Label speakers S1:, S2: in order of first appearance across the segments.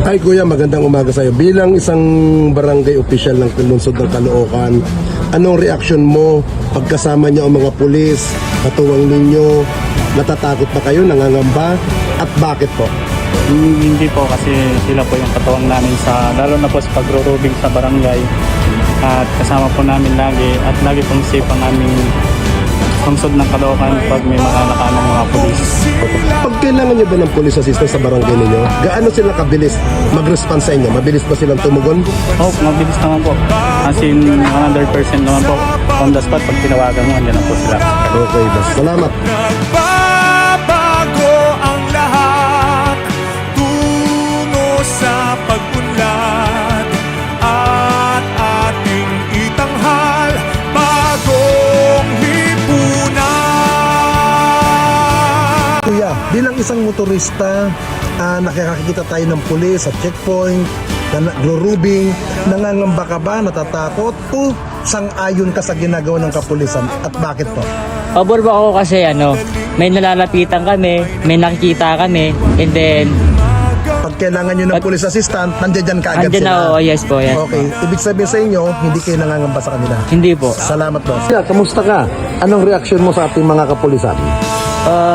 S1: Hi Kuya, magandang umaga sa iyo. Bilang isang barangay official ng lungsod ng Caloocan, anong reaksyon mo pagkasama niyo ang mga pulis, katuwang ninyo? Natatakot pa kayo, nangangamba? At bakit po?
S2: Hindi po, kasi sila po yung katuwang namin sa, lalo na po sa pagro-rubing sa barangay. At kasama po namin lagi, at lagi pong safe ang aming lungsod ng Caloocan pag may makalakaan ng mga pulis.
S1: Pag kailangan niyo ba ng police assistance sa barangay ninyo, gaano sila kabilis mag-response sa inyo? Mabilis ba silang tumugon?
S2: Oh, mabilis naman po. As in, 100% naman po. On the spot, pag tinawagan mo, andyan na po sila.
S1: Okay, boss. Salamat.
S3: Nagbabago ang lahat tungo sa pag-unlad at ating itanghal bagong lipunan.
S1: Kuya, bilang isang motorista, nakakakita tayo ng pulis sa checkpoint, na nagro-rubing, nangangamba ka ba, natatakot, o sang-ayon ka sa ginagawa ng kapulisan? At bakit po?
S4: Pabor ba ako kasi may nalalapitan kami, may nakikita kami, and then
S1: Pag kailangan nyo ng police assistant, nandiyan ka agad
S4: andyan
S1: sila.
S4: na, yes po, yes.
S1: Okay, ibig sabihin sa inyo, hindi kayo nangangamba sa kanila.
S4: Hindi po.
S1: Salamat boss. Kamusta ka? Anong reaksyon mo sa ating mga kapulisan?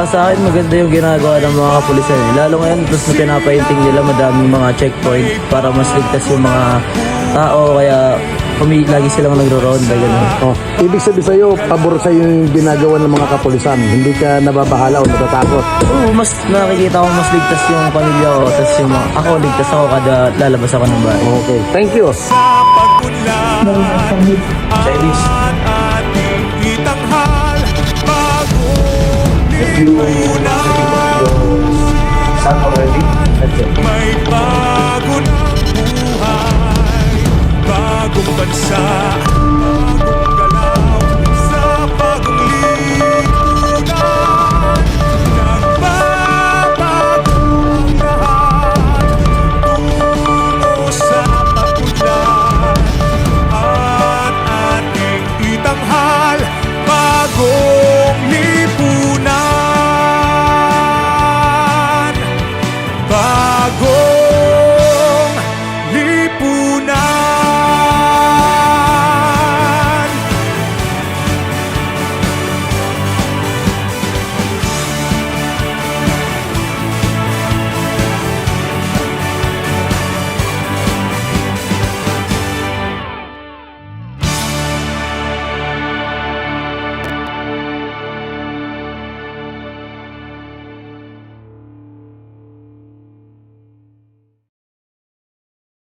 S5: Sa akin maganda yung ginagawa ng mga kapulisan. Lalo ngayon, tapos na pinapainting nila madaming mga checkpoint para mas ligtas yung mga tao. Kaya lagi silang nagro-ronda. Ganun.
S1: Oh, ibig sabihin sa iyo, pabor sa yung ginagawa ng mga kapulisan. Hindi ka nababahala o natatakot.
S5: Oo, mas nakikita ko mas ligtas yung pamilya ko. Tapos yung ako, ligtas ako kada lalabas ako ng bahay.
S1: Okay, thank you.
S3: Sa pag-unlad at ating itanghal bagong lipunan. May bago ng buhay, bagong bansa.